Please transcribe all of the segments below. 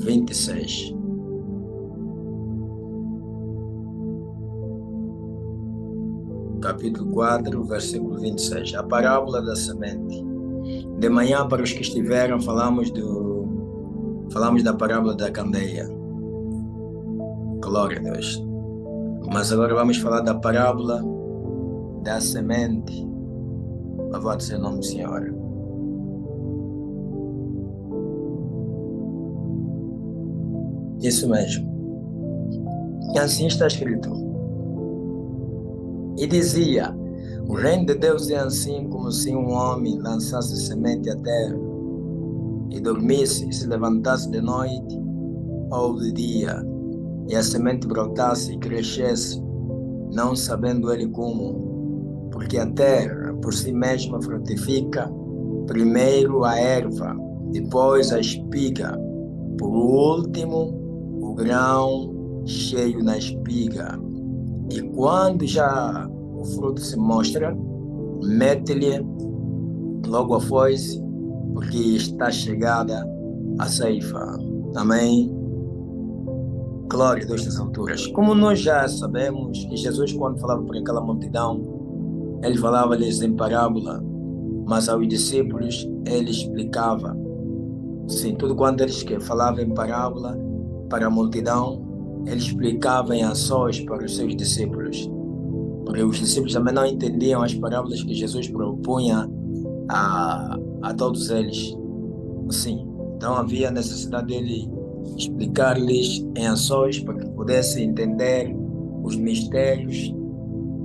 26. Capítulo 4, versículo 26. A parábola da semente. De manhã, para os que estiveram, falamos da parábola da candeia. Glória a Deus. Mas agora vamos falar da parábola da semente. Louvado seja o nome do Senhor. Isso mesmo. E assim está escrito. E dizia: o reino de Deus é assim como se um homem lançasse semente à terra e dormisse e se levantasse de noite ou de dia, e a semente brotasse e crescesse, não sabendo ele como, porque a terra por si mesma frutifica primeiro a erva, depois a espiga, por último o grão cheio na espiga. E quando já o fruto se mostra, mete-lhe logo a foice, porque está chegada a ceifa. Amém? Glória a Deus das alturas. Como nós já sabemos que Jesus, quando falava para aquela multidão, ele falava-lhes em parábola, mas aos discípulos ele explicava. Sim, tudo quando ele falava em parábola para a multidão, ele explicava em ações para os seus discípulos. Porque os discípulos também não entendiam as parábolas que Jesus propunha a todos eles. Sim, então havia necessidade dele explicar-lhes em ações para que pudessem entender os mistérios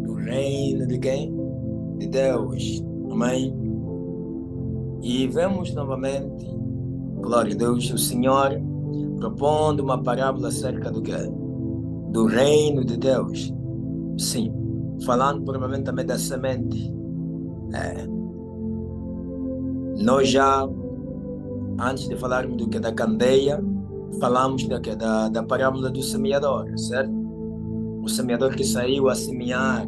do reino de quem? De Deus. Amém? E vemos novamente, glória a Deus, o Senhor propondo uma parábola acerca do quê? Do reino de Deus. Sim, falando provavelmente também da semente. Nós já, antes de falarmos do que da candeia, falamos da parábola do semeador, certo? O semeador que saiu a semear.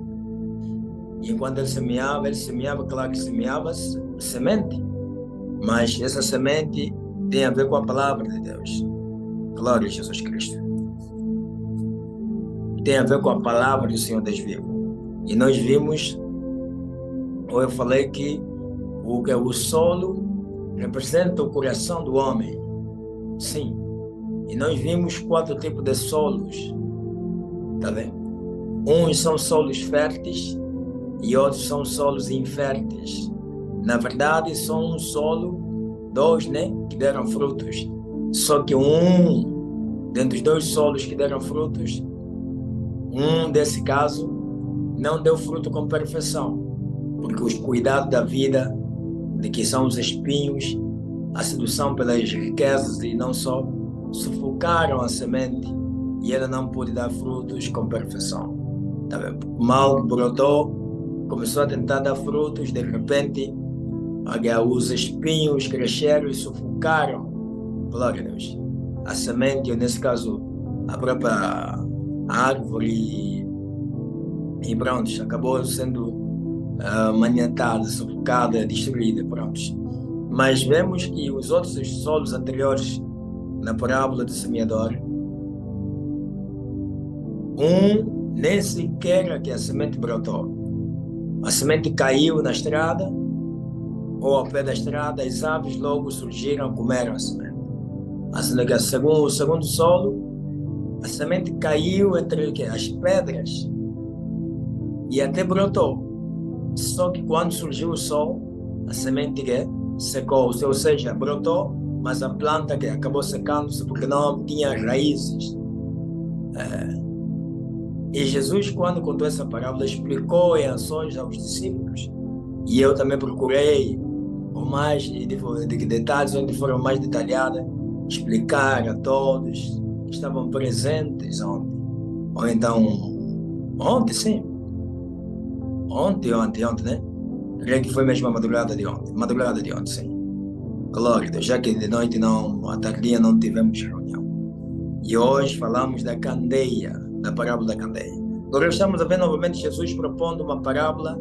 E enquanto ele semeava, claro que semeava semente. Mas essa semente tem a ver com a palavra de Deus. Glória a Jesus Cristo. Tem a ver com a palavra do Senhor Deus vivo. E nós vimos, ou eu falei que o solo representa o coração do homem. Sim. E nós vimos 4 tipos de solos. Tá vendo? Uns são solos férteis e outros são solos inférteis. Na verdade, são um solo, 2, né, que deram frutos. Só que dentre os 2 solos que deram frutos, desse caso, não deu fruto com perfeição, porque os cuidados da vida, de que são os espinhos, a sedução pelas riquezas e não só, sufocaram a semente e ela não pôde dar frutos com perfeição. Tá vendo? Mal brotou, começou a tentar dar frutos, de repente os espinhos cresceram e sufocaram, glória a Deus, a semente, ou nesse caso a própria árvore, e pronto, acabou sendo maniatada, sufocada, destruída, pronto. Mas vemos que os outros solos anteriores na parábola do semeador, nem sequer que a semente brotou. A semente caiu na estrada, ou ao pé da estrada, as aves logo surgiram, comeram a semente. O segundo solo, a semente caiu entre as pedras e até brotou. Só que quando surgiu o sol, a semente secou-se, ou seja, brotou, mas a planta acabou secando-se porque não tinha raízes. E Jesus, quando contou essa parábola, explicou em ações aos discípulos. E eu também procurei com mais de detalhes, onde foram mais detalhadas, explicar a todos que estavam presentes ontem. Ou então, ontem, sim. Ontem, né? Creio que foi mesmo a madrugada de ontem. Madrugada de ontem, sim. Glória a Deus, já que de noite à tardinha não tivemos reunião. E hoje falamos da candeia, da parábola da candeia. Agora estamos a ver novamente Jesus propondo uma parábola,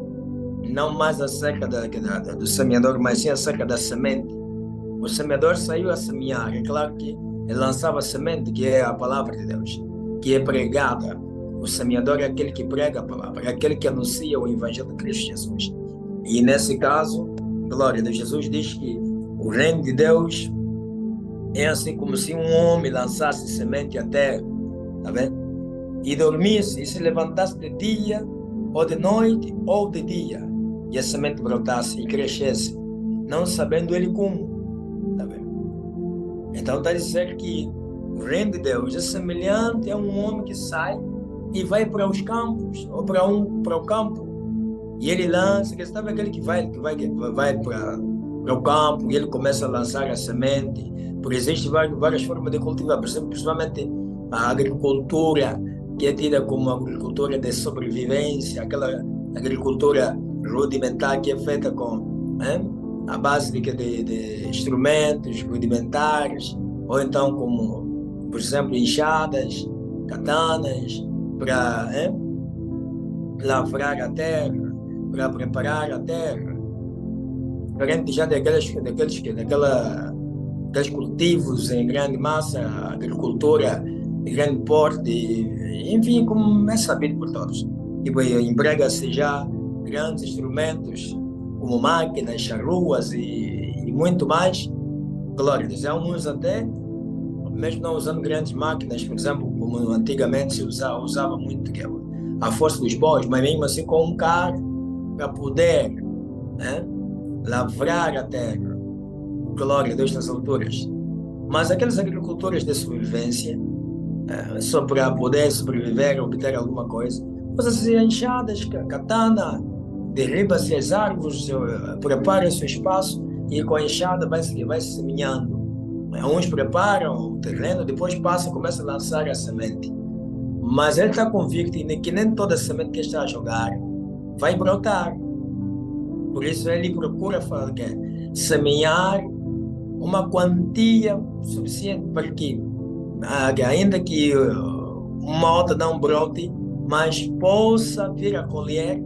não mais acerca do semeador, mas sim acerca da semente. O semeador saiu a semear. É claro que ele lançava a semente, que é a palavra de Deus, que é pregada. O semeador é aquele que prega a palavra, é aquele que anuncia o evangelho de Cristo Jesus. E nesse caso, glória a Deus, Jesus diz que o reino de Deus é assim como se um homem lançasse semente à terra, tá vendo? E dormisse e se levantasse de dia, ou de noite, ou de dia, e a semente brotasse e crescesse, não sabendo ele como, tá vendo? Então está a dizer que o reino de Deus é semelhante a um homem que sai e vai para os campos, ou para o campo, e ele lança, que sabe aquele que vai para o campo, e ele começa a lançar a semente. Por existem várias formas de cultivar, por exemplo, principalmente a agricultura, que é tida como agricultura de sobrevivência, aquela agricultura rudimentar que é feita com, a base de instrumentos rudimentares, ou então como, por exemplo, enxadas, katanas, para lavrar a terra, para preparar a terra, diferente já daqueles cultivos em grande massa, agricultura de grande porte, enfim, como é sabido por todos. Tipo, emprega-se já grandes instrumentos, como máquinas, charruas e muito mais. Glória a Deus. Há uns até, mesmo não usando grandes máquinas, por exemplo, como antigamente se usava muito, que é a força dos bois, mas mesmo assim com um carro para poder, né, lavrar a terra. Glória a Deus nas alturas. Mas aqueles agricultores de sobrevivência, só para poder sobreviver, obter alguma coisa, usa-se enxadas, katana, derriba-se as árvores, prepara-se o espaço e com a enxada vai se semeando. Uns preparam o terreno, depois passa, começa a lançar a semente. Mas ele está convicto que nem toda semente que está a jogar vai brotar. Por isso ele procura semear uma quantia suficiente para que, ainda que uma outra não brote, mas possa vir a colher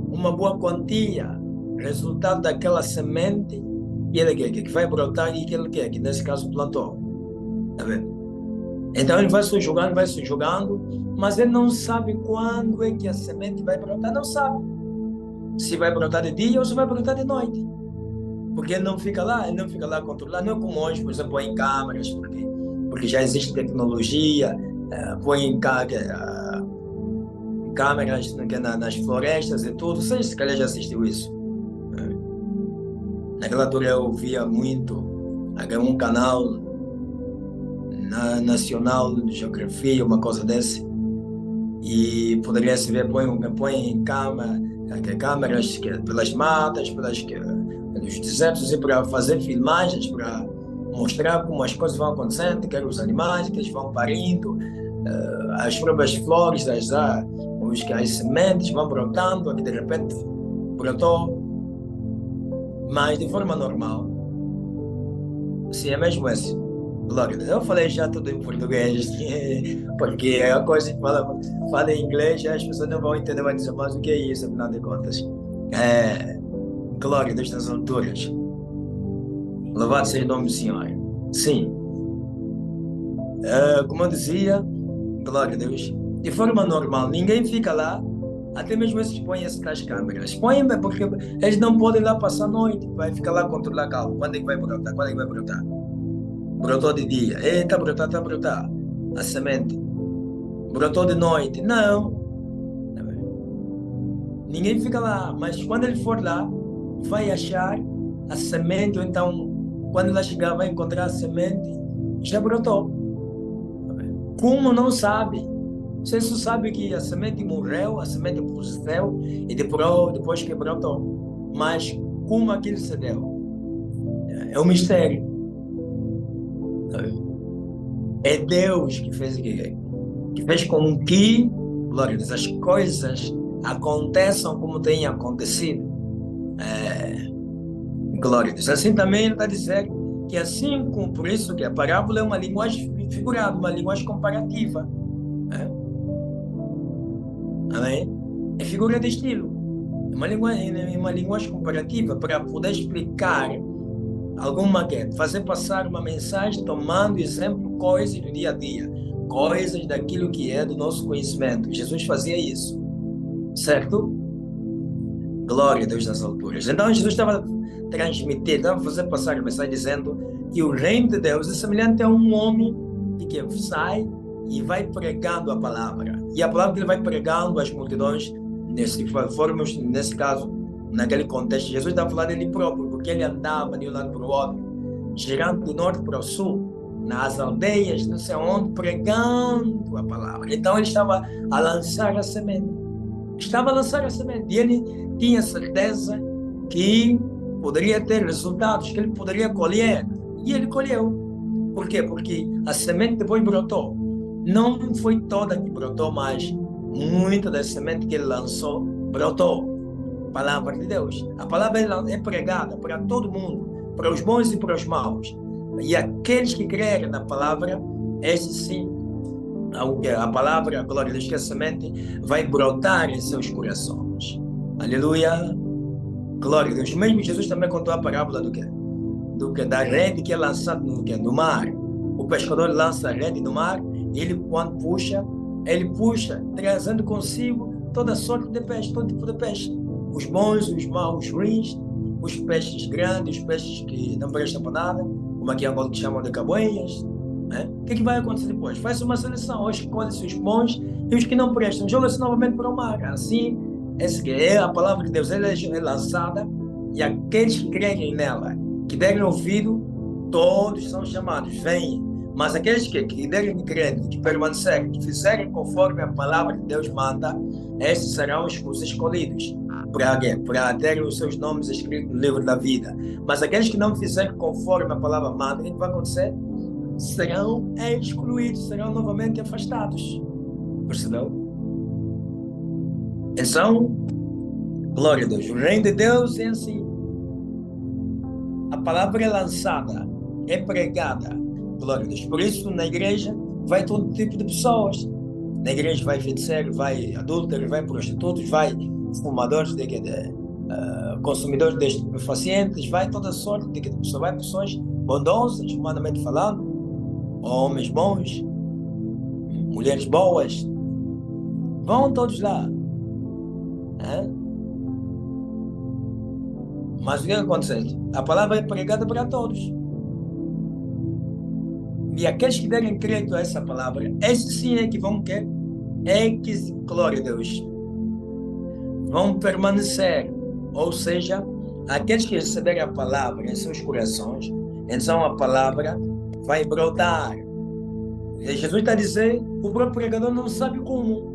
uma boa quantia, resultado daquela semente que vai brotar e que ele quer, que nesse caso plantou. Tá vendo? Então ele vai se jogando, mas ele não sabe quando é que a semente vai brotar, não sabe. Se vai brotar de dia ou se vai brotar de noite. Porque ele não fica lá controlando, não é como hoje, por exemplo, põe em câmeras, porque já existe tecnologia, põe em câmeras nas florestas e tudo. Você se calhar já assistiu isso. Naquela altura eu via muito, havia um canal nacional de geografia, uma coisa desse, e poderia se ver, põe em câmeras pelas matas, pelos desertos, e para fazer filmagens, para mostrar como as coisas vão acontecendo, que os animais que eles vão parindo, as próprias flores, as sementes vão brotando, aqui de repente brotou, mas de forma normal. Sim, é mesmo assim. Glória a Deus. Eu falei já tudo em português, porque é a coisa que fala em inglês, as pessoas não vão entender, vai dizer, mas o que é isso, afinal de contas? Glória a Deus nas alturas. Louvado seja o nome do Senhor. Sim. Como eu dizia, glória a Deus, de forma normal, ninguém fica lá, até mesmo esses põem essas câmeras. Põem porque eles não podem lá passar a noite, vai ficar lá controlar calma. Quando é que vai brotar? Quando é que vai brotar? Brotou de dia. Eita, está a brotar. A semente. Brotou de noite. Não. Ninguém fica lá, mas quando ele for lá, vai achar a semente, ou então, quando ela chegar, vai encontrar a semente, já brotou. Como não sabe? Você só sabe que a semente morreu, a semente para o céu, e depois que brotou. Mas como aquilo se deu? É um mistério. É Deus que fez com que, glória a Deus, as coisas aconteçam como têm acontecido. Glória a Deus. Assim também ele está dizendo que assim como por isso que a parábola é uma linguagem figurada, uma linguagem comparativa. Amém? É figura de estilo. É uma linguagem comparativa para poder explicar alguma que fazer passar uma mensagem tomando exemplo coisas do dia a dia, coisas daquilo que é do nosso conhecimento. Jesus fazia isso, certo? Glória a Deus nas alturas. Então Jesus estava transmitindo, estava fazendo passar a mensagem dizendo que o reino de Deus é semelhante a um homem que sai e vai pregando a palavra. E a palavra que ele vai pregando às multidões, nesse caso, naquele contexto, Jesus estava falando dele próprio, porque ele andava de um lado para o outro, girando do norte para o sul, nas aldeias, não sei onde, pregando a palavra. Então ele estava a lançar a semente. Estava a lançar a semente. E ele tinha certeza que poderia ter resultados, que ele poderia colher. E ele colheu. Por quê? Porque a semente depois brotou. Não foi toda que brotou, mas muita da semente que ele lançou brotou. Palavra de Deus. A palavra é pregada para todo mundo, para os bons e para os maus. E aqueles que crerem na palavra, esses sim, a palavra, glória a Deus, que a semente vai brotar em seus corações. Aleluia. Glória a Deus. Mesmo Jesus também contou a parábola da rede que é lançada no mar. O pescador lança a rede no mar, e ele, quando puxa, trazendo consigo toda sorte de peixe, todo tipo de peixe. Os bons, os maus, os ruins, os peixes grandes, os peixes que não prestam para nada, como aqui agora que chamam de caboeias. Né? O que vai acontecer depois? Faz uma seleção, escolhe-se os bons e os que não prestam, joga-se novamente para o mar. Assim, essa é a palavra de Deus, ela é lançada, e aqueles que creem nela, que derem ouvido, todos são chamados, vêm. Mas aqueles que derem crédito, que permanecerem, que fizerem conforme a palavra de Deus manda, esses serão os escolhidos para terem os seus nomes escritos no livro da vida. Mas aqueles que não fizerem conforme a palavra manda, o que vai acontecer? Serão excluídos, serão novamente afastados. Percebeu? Então, glória a Deus. O reino de Deus é assim. A palavra é lançada, é pregada. Glória a Deus. Por isso, na igreja, vai todo tipo de pessoas. Na igreja vai feiticeiros, vai adúlteros, vai prostitutos, vai fumadores, consumidores de estupefacientes, vai toda sorte de pessoas. Vai pessoas bondosas, humanamente falando, homens bons, mulheres boas. Vão todos lá. Mas o que acontece? A palavra é pregada para todos. E aqueles que derem crédito a essa palavra, esses sim é que vão querer, glória a Deus, vão permanecer. Ou seja, aqueles que receberem a palavra em seus corações, então a palavra vai brotar. E Jesus está dizendo, o próprio pregador não sabe como.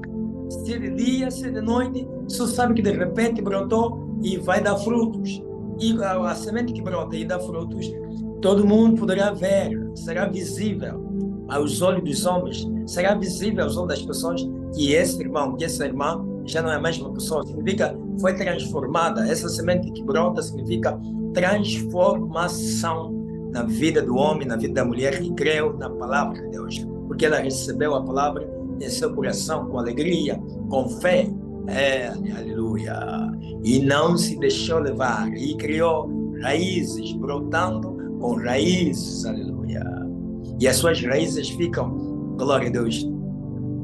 Se é de dia, se é de noite, só sabe que de repente brotou e vai dar frutos. E a semente que brota e dá frutos, todo mundo poderá ver, será visível aos olhos dos homens, será visível aos olhos das pessoas que esse irmão, que essa irmã já não é a mesma pessoa, significa foi transformada. Essa semente que brota significa transformação na vida do homem, na vida da mulher que creu na palavra de Deus, porque ela recebeu a palavra em seu coração com alegria, com fé. Aleluia. E não se deixou levar, e criou raízes, brotando com raízes, aleluia. E as suas raízes ficam, glória a Deus,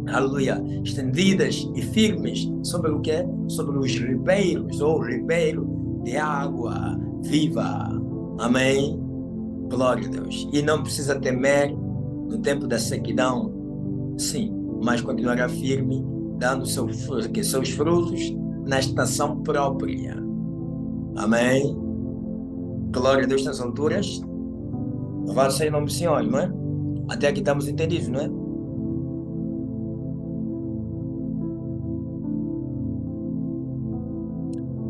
aleluia, estendidas e firmes sobre o quê? Sobre os ribeiros, ou ribeiro de água viva. Amém? Glória a Deus. E não precisa temer no tempo da sequidão, sim, mas continuará firme, dando seus frutos na estação própria. Amém? Glória a Deus nas alturas. Louvado seja o nome do Senhor, não é? Até aqui estamos entendidos, não é?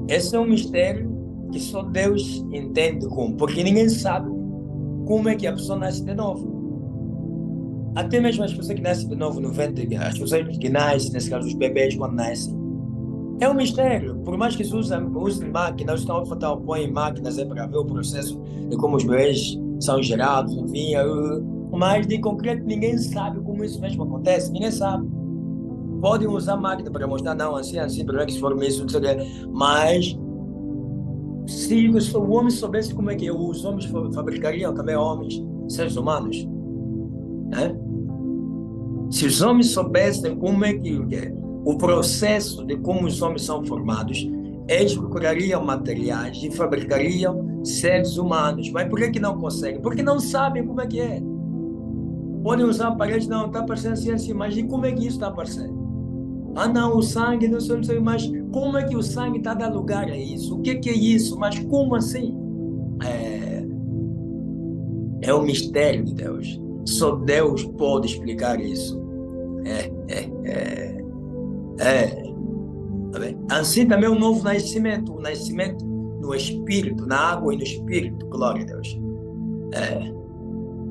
Esse é um mistério que só Deus entende como, porque ninguém sabe como é que a pessoa nasce de novo. Até mesmo as pessoas que nascem de novo no ventre, as pessoas que nascem, nesse caso os bebês quando nascem, é um mistério. Por mais que se use máquinas, estão a pôr em máquinas para ver o processo de como os bebês são gerados, enfim, mas de concreto ninguém sabe como isso mesmo acontece, ninguém sabe. Podem usar máquina para mostrar, não, assim, para ver que se for isso, não sei o quê, mas Se o homem soubesse como é que os homens fabricariam também homens, seres humanos, né? Se os homens soubessem como é que o processo de como os homens são formados, eles procurariam materiais e fabricariam seres humanos. Mas por que não conseguem? Porque não sabem como é que é. Podem usar aparelhos, não, está aparecendo assim, mas e como é que isso está aparecendo? Ah, não, o sangue, não sei, mas como é que o sangue está dando lugar a isso? O que é isso? Mas como assim? É um mistério de Deus. Só Deus pode explicar isso. Tá bem? Assim também o novo nascimento, o nascimento no Espírito, na água e no Espírito, glória a Deus.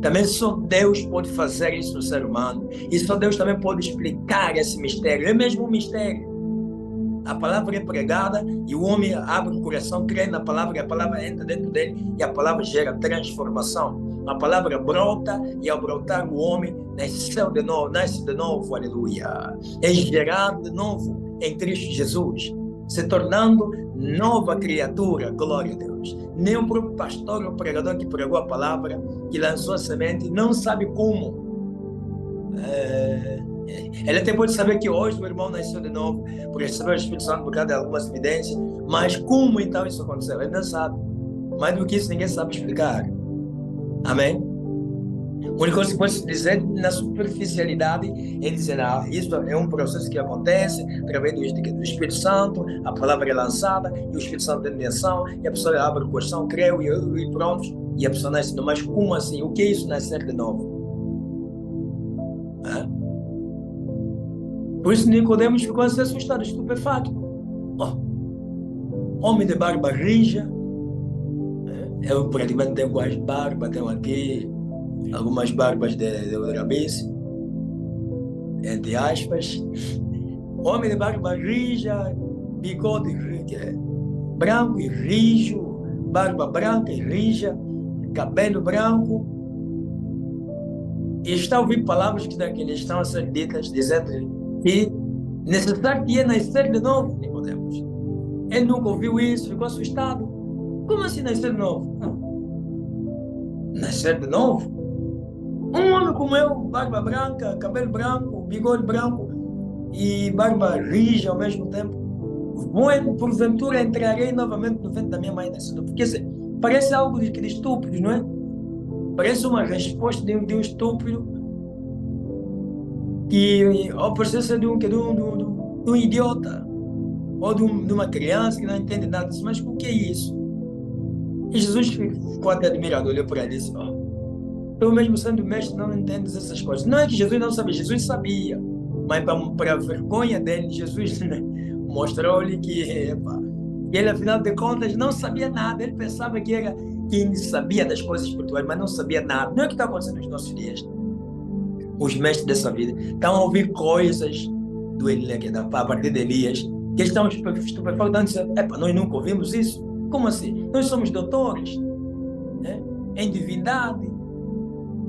Também só Deus pode fazer isso no ser humano. E só Deus também pode explicar esse mistério. É mesmo um mistério. A palavra é pregada e o homem abre o coração, crê na palavra e a palavra entra dentro dele e a palavra gera transformação. A palavra brota e ao brotar o homem nasce de novo, aleluia. É gerado de novo em Cristo Jesus, se tornando nova criatura, glória a Deus. Nem o próprio pastor ou pregador que pregou a palavra, que lançou a semente, não sabe como. Ele até pode saber que hoje o irmão nasceu de novo, por receber o Espírito Santo por causa de algumas evidências, mas como então isso aconteceu? Ele não sabe. Mais do que isso, ninguém sabe explicar. Amém? A única coisa que pode dizer na superficialidade é dizer, isso é um processo que acontece através do Espírito Santo, a palavra é lançada e o Espírito Santo tem ação e a pessoa abre o coração, crê e pronto, e a pessoa nasce de novo. Mas como assim? O que é isso nascer de novo? Por isso Nicodemos ficou assim assustado, estupefacto. Homem de barba rija, eu praticamente tenho as barbas, tenho aqui algumas barbas de rabice, entre aspas. Homem de barba rija, bigode branco e rijo, barba branca e rija, cabelo branco. E está a ouvir palavras que estão a ser ditas, dizendo que necessário que é nascer de novo, Nicodemos. Ele nunca ouviu isso, ficou assustado. Como assim nascer de novo? Nascer de novo? Um homem como eu, barba branca, cabelo branco, bigode branco e barba rija ao mesmo tempo, porventura entrarei novamente no ventre da minha mãe nascer de novo. Porque parece algo de estúpido, não é? Parece uma resposta de um estúpido que ou precisa ser de um idiota ou de uma criança que não entende nada disso. Mas o que é isso? E Jesus ficou até admirado, olhou para ele e disse, tu mesmo sendo mestre não entendes essas coisas. Não é que Jesus não sabia, Jesus sabia, mas para a vergonha dele, Jesus mostrou-lhe que ele, afinal de contas, não sabia nada. Ele pensava que era quem sabia das coisas espirituais, mas não sabia nada. Não é o que está acontecendo nos nossos dias. Os mestres dessa vida estão a ouvir coisas a partir de Elias, que estão estupefatos, dizendo, nós nunca ouvimos isso. Como assim? Nós somos doutores, né? Em divindade,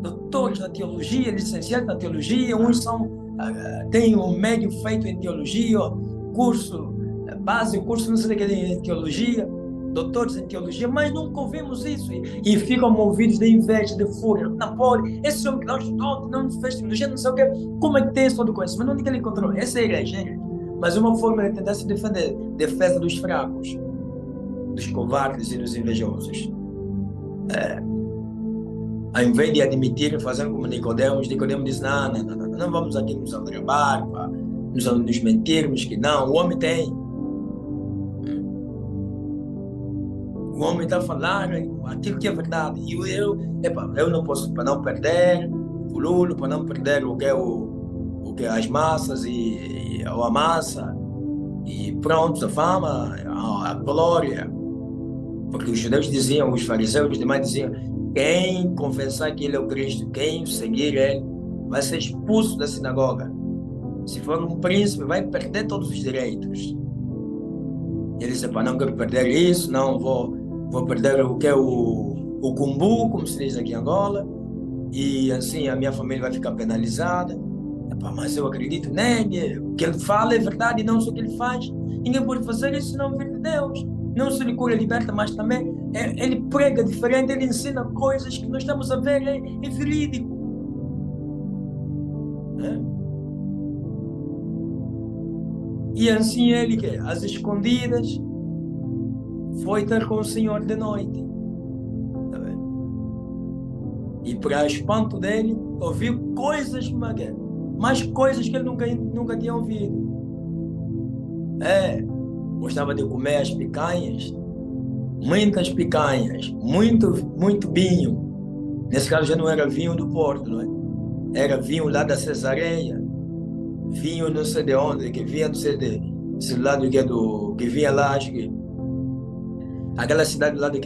doutores na teologia, licenciados na teologia, uns têm um médio feito em teologia, curso base, curso não sei o que em teologia, doutores em teologia, mas nunca ouvimos isso e ficam movidos de inveja, de fúria. Não pode, esse homem que não estudou, que não fez teologia, não sei o que, como é que tem esse todo conhecimento? Onde que ele encontrou? Essa é a igreja, mas uma forma de tentar se defender, defesa dos fracos, dos covardes e dos invejosos. Ao invés de admitirem, fazendo como Nicodemos diz, não vamos aqui nos aldrabar, nos mentirmos, que não, o homem tem. O homem está falando aquilo que é verdade. E eu não posso, para não perder o lulo, para não perder o que as massas ou a massa, e pronto, a fama, a glória. Porque os judeus diziam, os fariseus e os demais diziam, quem confessar que ele é o Cristo, quem seguir ele, vai ser expulso da sinagoga. Se for um príncipe, vai perder todos os direitos. Ele disse, não quero perder isso, não vou perder o que é o cumbu, como se diz aqui em Angola, e assim a minha família vai ficar penalizada. Mas eu acredito nele, o que ele fala é verdade, não só o que ele faz. Ninguém pode fazer isso senão vir de Deus. não só ele cura e liberta, mas também ele prega diferente, ele ensina coisas que nós estamos a ver, é verídico. E assim ele, que às escondidas, foi ter com o Senhor de noite. Tá vendo? E para espanto dele, ouviu coisas, mais coisas que ele nunca tinha ouvido. Gostava de comer as picanhas, muitas picanhas, muito vinho. Nesse caso já não era vinho do Porto, não é? Era vinho lá da Cesareia, vinho não sei de onde, que vinha não sei desse lado que vinha lá, acho que aquela cidade lá da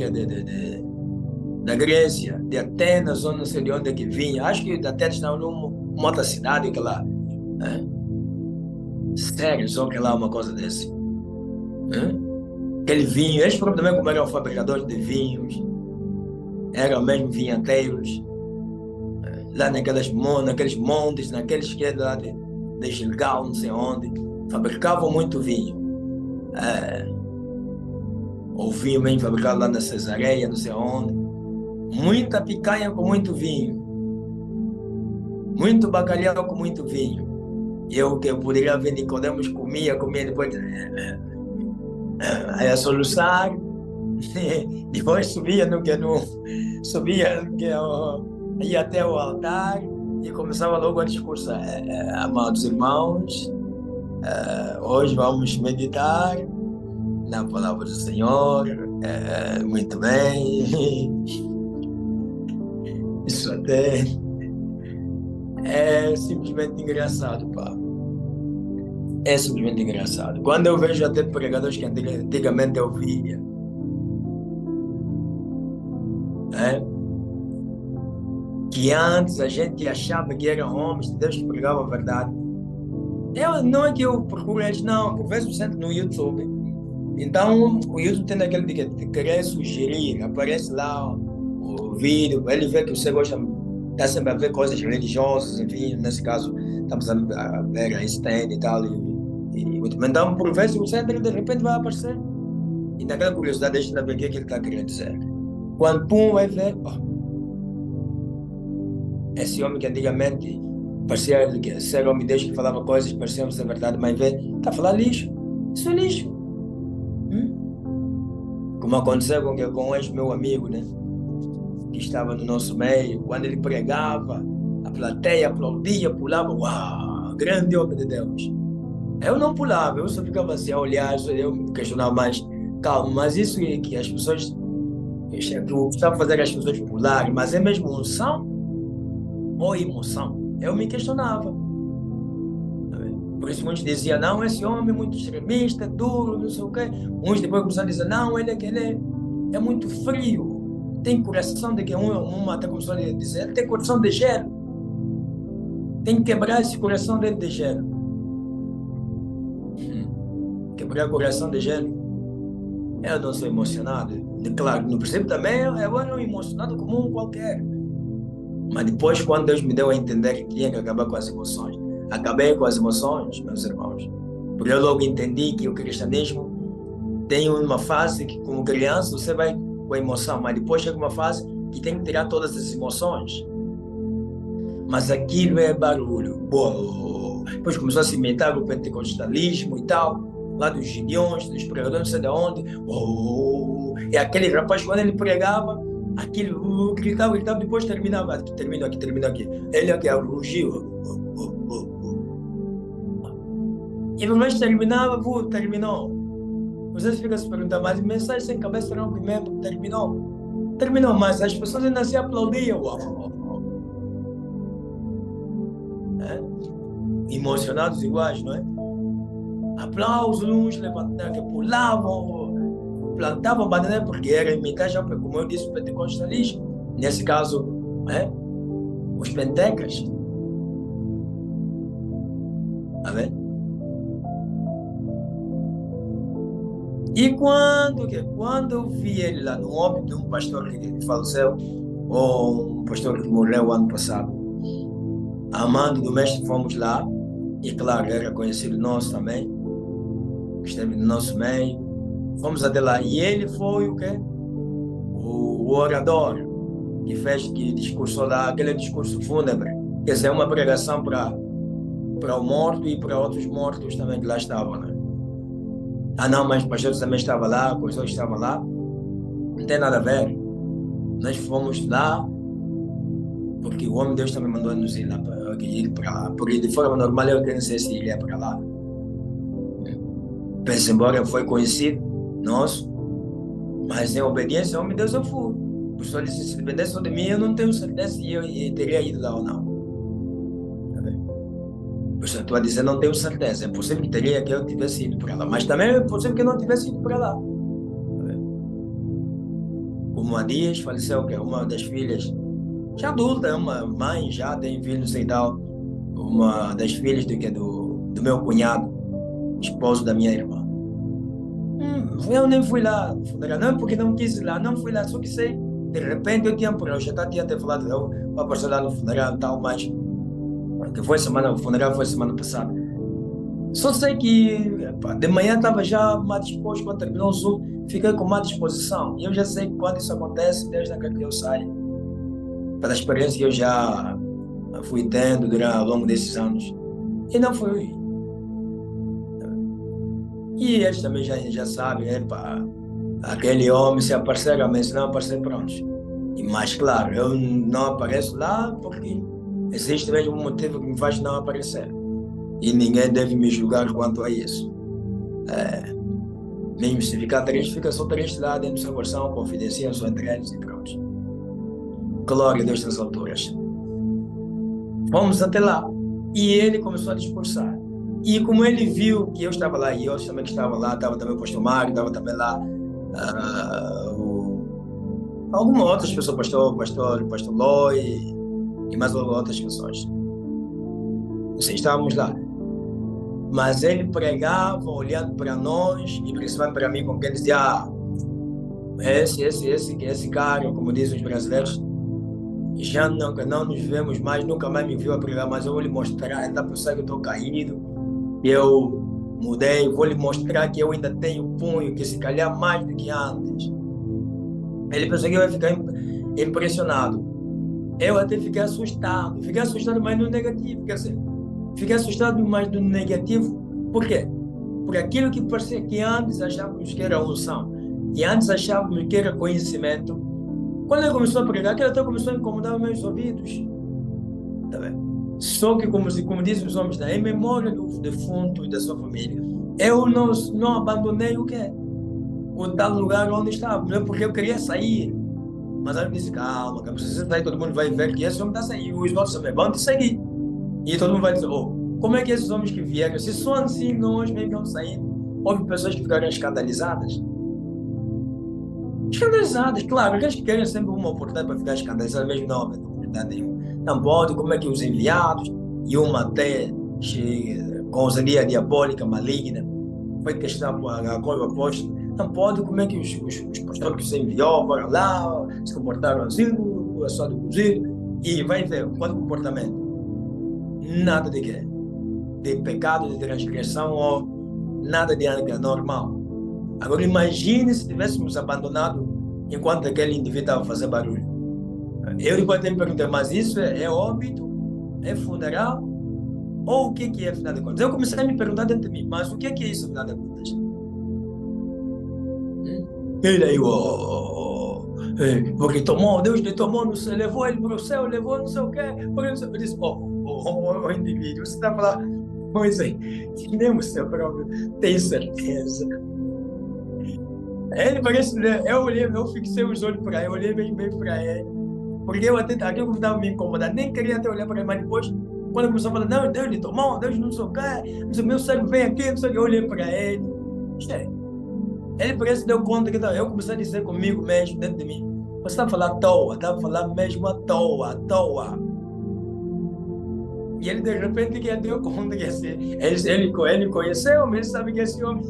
Grécia, de Atenas, ou não sei de onde que vinha. Acho que até estava numa outra cidade que lá, sério, só que lá uma coisa desse. Aquele vinho, eles também como eram fabricadores de vinhos, eram mesmo vinhateiros, lá naqueles montes, naqueles que é lá de Gilgal, não sei onde, fabricavam muito vinho. O vinho mesmo fabricado lá na Cesareia, não sei onde. Muita picanha com muito vinho. Muito bacalhau com muito vinho. Eu que poderia ver Nicodemos comia depois a soluçar. Depois subia ia até o altar e começava logo a discursar. Amados irmãos, hoje vamos meditar na palavra do Senhor. Muito bem. Isso até é simplesmente engraçado, pá. É simplesmente engraçado. Quando eu vejo até pregadores que antigamente eu via, que antes a gente achava que eram homens de Deus que pregavam a verdade. Não é que eu procuro eles, não, por vezes eu sento no YouTube. Então, o YouTube tem aquele de querer sugerir, aparece lá o vídeo, ele vê que você gosta, está sempre a ver coisas religiosas, enfim, nesse caso, estamos a ver a Einstein e tal. Então, por vezes, você de repente vai aparecer. E naquela curiosidade, deixa eu ver o que ele está querendo dizer. Quando pum, vai ver, esse homem que antigamente parecia ser homem de Deus, que falava coisas que pareciam ser verdade, mas vê, está a falar lixo. Isso é lixo. Como aconteceu com ex-meu amigo, né? Que estava no nosso meio, quando ele pregava, a plateia aplaudia, pulava, uau, grande homem de Deus. Eu não pulava, eu só ficava assim a olhar, eu me questionava mais, calma, mas isso é que as pessoas, eu estava fazendo as pessoas pularem, mas é mesmo unção ou emoção? Eu me questionava. Por isso muitos diziam, não, esse homem é muito extremista, duro, não sei o quê. Uns depois começaram a dizer, não, ele é muito frio. Tem coração de que uma até começou a dizer, ele tem coração de gelo. Tem que quebrar esse coração dele de gelo. Quebrar o coração de gelo. Eu não sou emocionado. Claro, no princípio também eu era um emocionado como um qualquer. Mas depois, quando Deus me deu a entender que tinha que acabar com as emoções, acabei com as emoções, meus irmãos. Porque eu logo entendi que o cristianismo tem uma fase que, como criança, você vai com a emoção, mas depois chega uma fase que tem que tirar todas as emoções. Mas aquilo é barulho. Depois começou a se imitar o pentecostalismo e tal, lá dos gideões, dos pregadores, não sei de onde. E aquele rapaz, quando ele pregava, aquilo gritava, depois terminava aqui, terminou aqui. Ele aqui rugiu. E no mês terminava, terminou. Vocês ficam se perguntando, mas mensagem sem cabeça não mesmo, terminou, mas as pessoas ainda se aplaudiam. Emocionados iguais, não é? Aplausos, uns levantavam, que pulavam, plantavam bandeira, porque era imitação, como eu disse, o pentecostalismo. Nesse caso, os pentecas. Tá vendo? E quando eu vi ele lá no óbito de um pastor que faleceu, ou um pastor que morreu ano passado, amando do mestre, fomos lá, e claro, era conhecido nosso também, esteve no nosso meio, Fomos até lá. E ele foi o quê? O orador que discursou lá, aquele discurso fúnebre. Quer dizer, uma pregação para o morto e para outros mortos também que lá estavam, né? Ah, não, mas o pastor também estava lá, o pastor estava lá. Não tem nada a ver. Nós fomos lá porque o homem de Deus também mandou nos ir lá ir para lá. Porque de forma normal eu não sei se ele ia para lá. Pensa embora foi conhecido nosso, mas em obediência ao homem de Deus eu fui. O pastor disse: se dependesse só de mim, eu não tenho certeza se eu teria ido lá ou não. Pois eu estou a dizer, não tenho certeza. É possível que teria que eu tivesse ido para lá, mas também é possível que eu não tivesse ido para lá. Como há dias faleceu que uma das filhas, já adulta, uma mãe, já tem filhos e tal, uma das filhas do meu cunhado, esposo da minha irmã. Eu nem fui lá, não porque não quis ir lá, não fui lá, só que sei, de repente eu já tinha até falado, eu vou passar lá no funeral e tal, mas que foi semana, o funeral foi semana passada. Só sei que epá, de manhã estava já mal disposto, quando terminou o Zoom, fiquei com má disposição. E eu já sei que quando isso acontece, desde a que eu saio, pela experiência que eu já fui tendo durante, ao longo desses anos. E não fui. E eles também já sabem, epá, aquele homem, se aparecer, amém, se não aparecer, pronto. E mais claro, eu não apareço lá porque existe mesmo um motivo que me faz não aparecer. E ninguém deve me julgar quanto a isso. Mesmo se ficar triste, fica só triste lá dentro do seu coração, confidencia só entre eles e pronto. Glória a Deus nas alturas. Fomos até lá. E ele começou a discursar. E como ele viu que eu estava lá, e eu também que estava lá, estava também o pastor Mário, estava também lá, algumas outras pessoas, pastor Loi, e mais outras pessoas. Não sei, estávamos lá. Mas ele pregava olhando para nós, e principalmente para mim, como que ele dizia: esse cara, como dizem os brasileiros, já não nos vemos mais, nunca mais me viu a pregar, mas eu vou lhe mostrar, ele está pensando que eu estou caído, eu mudei, vou lhe mostrar que eu ainda tenho punho, que se calhar mais do que antes. Ele pensou que eu ia ficar impressionado. Eu até fiquei assustado, mas no negativo, quer dizer, fiquei assustado mais no negativo. Por quê? Por aquilo que parecia que antes achávamos que era unção, e antes achávamos que era conhecimento. Quando ele começou a pregar, aquilo até começou a incomodar meus ouvidos. Tá vendo? Só que, como dizem os homens, em memória do defunto e da sua família, eu não abandonei o quê? O tal lugar onde estava, não é porque eu queria sair. Mas aí eu disse: calma, que você sair, todo mundo vai ver que esse homem está saindo, os outros também vão te seguir. E todo mundo vai dizer: oh, como é que esses homens que vieram, se são assim, nós mesmo vamos sair? Houve pessoas que ficaram escandalizadas. Escandalizadas, claro, aqueles que querem sempre uma oportunidade para ficar escandalizados, mesmo não havendo oportunidade nenhuma. Não pode, como é que os enviados, e uma até com ousadia diabólica, maligna, foi testar a cor do apóstolo, não pode, como é que os pastores que se enviou foram lá, se comportaram assim, só do cozido, e vai ver qual é o comportamento. Nada de quê? De pecado, de transgressão ou nada de anormal. Agora imagine se tivéssemos abandonado enquanto aquele indivíduo estava fazendo barulho. Eu depois até me perguntei: mas isso é óbito? É funeral? Ou o que é, afinal de contas? Eu comecei a me perguntar dentro de mim: mas o que é isso, afinal de contas? Ele aí, porque Deus lhe tomou no céu, levou ele para o céu, levou não sei o quê. Eu disse: indivíduo, você está falando, pois é, que nem o seu próprio tem certeza. Ele parece, eu olhei, eu fixei os olhos para ele, eu olhei bem para ele, porque eu até aquilo que estava me incomodando, nem queria até olhar para ele, mas depois, quando começou a falar: não, Deus lhe tomou, Deus não sei o quê, não sei, meu cérebro vem aqui, não sei o que, eu olhei para ele. Ele parece que deu conta que eu comecei a dizer comigo mesmo, dentro de mim: você está a falar à toa, está a falar mesmo à toa, à toa. E ele, de repente, que deu conta que ele conheceu, mas ele sabe que esse homem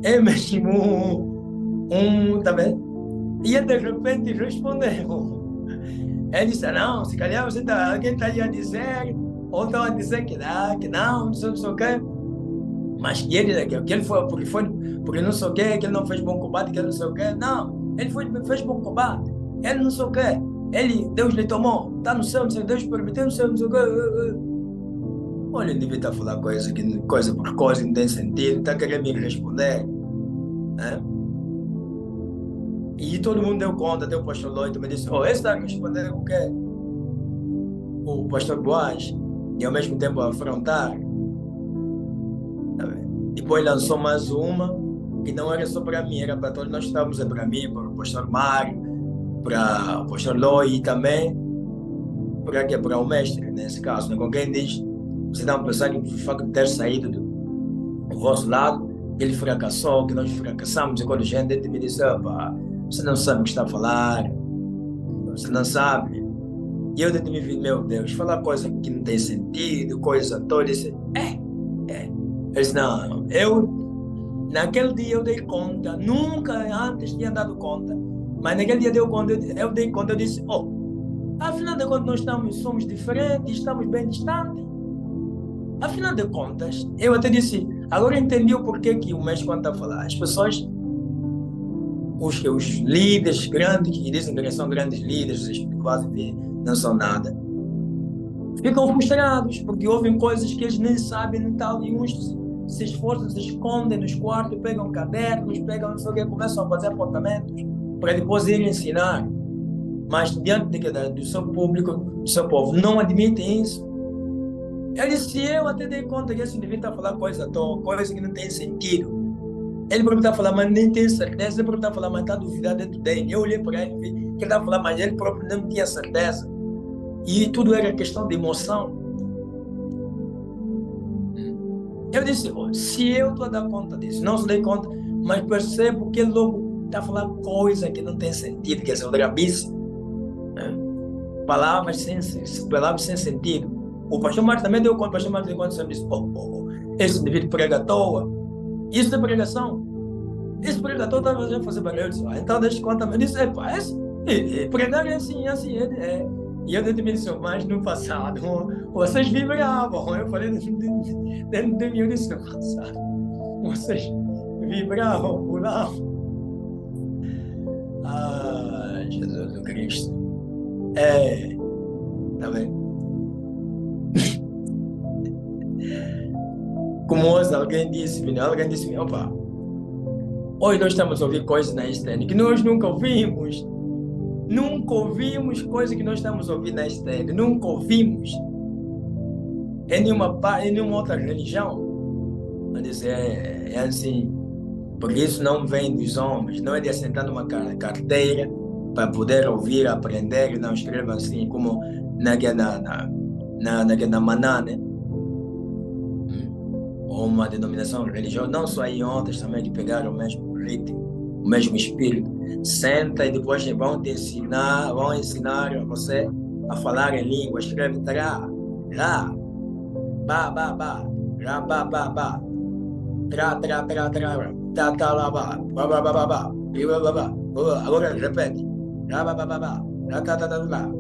é mesmo tá vendo? E ele, de repente, respondeu. Ele disse: não, se calhar alguém está aí a dizer, ou estão a dizer que não sei o quê. Mas que ele foi, porque não sei o quê, que ele não fez bom combate, que ele não sei o quê. Não, ele fez bom combate. Ele não sei o quê. Deus lhe tomou, está no céu, não sei, Deus permitiu, não sei o quê. Olha, ele devia estar a falar coisa por coisa, não tem sentido, está querendo me responder. Né? E todo mundo deu conta, até o pastor Lloyd me disse, esse está a responder o quê? O pastor Boaz, e ao mesmo tempo a afrontar. Tá vendo? Depois lançou mais uma, que não era só para mim, era para todos nós estávamos, para mim, para o pastor Mário, para o pastor Lloyd e também para o mestre, nesse caso. Né? Com quem diz, você dá a pensar que o facto de ter saído do vosso lado, ele fracassou, que nós fracassamos, e quando a gente me disse, você não sabe o que está a falar, você não sabe. E eu me vi, meu Deus, falar coisa que não tem sentido, coisa toda. Eu disse, Eu disse, não, naquele dia eu dei conta, nunca antes tinha dado conta, mas naquele dia eu dei conta, eu disse, afinal de contas nós somos diferentes, estamos bem distantes. Afinal de contas, eu até disse, agora eu entendi o porquê que o mestre quando está a falar. As pessoas, os líderes grandes, que dizem que são grandes líderes, quase não são nada, ficam frustrados, porque ouvem coisas que eles nem sabem, nem tal, e uns se esforçam, se escondem nos quartos, pegam cadernos, pegam não sei o que, começam a fazer apontamentos, para depois irem ensinar. Mas diante do seu público, do seu povo, não admitem isso. Ele disse, eu até dei conta que esse indivíduo está a falar coisa que não tem sentido. Ele perguntou a falar, mas nem tem certeza. Ele perguntou a falar, mas está duvidando dentro dele. Eu olhei para ele e vi que ele estava a falar, mas ele próprio não tinha certeza. E tudo era questão de emoção. Eu disse, se eu estou a dar conta disso, não se dei conta, mas percebo que ele logo está a falar coisa que não tem sentido, que é o drabice. Palavras sem sentido. O pastor Marcos também deu conta, o pastor Marcos deu conta, disse, esse indivíduo prega à toa. Isso é pregação. Esse pregador estava a fazer barulho. Então, deixa eu contar. Eu disse, pregar é assim, é. E eu me disse, mas no passado, vocês vibravam. Eu falei dentro de mim, eu disse, no passado, vocês vibravam, pulavam. Jesus do Cristo. Tá vendo? Como hoje alguém disse, opa, hoje nós estamos a ouvir coisas na externa que nós nunca ouvimos. Nunca ouvimos coisas que nós estamos a ouvir na externa. Nunca ouvimos em nenhuma outra religião. É assim. Porque isso não vem dos homens. Não é de assentar numa carteira para poder ouvir, aprender. Não escreva assim como na Maná, né? Ou uma denominação religiosa, não só aí ontem também que pegaram o mesmo ritmo, o mesmo espírito. Senta e depois vão ensinar a você a falar em língua. Escreve tra, ra, ba, ba, ba, ra, ba, ba, ba, tra, tra, tra, tra, ta, ta, la, ba, ba, ba, ba, ba, ba, ba, ba, ba. Agora repete. Ra, ba, ba, ba, ba, ra, ta, ta, ta, ta, ta.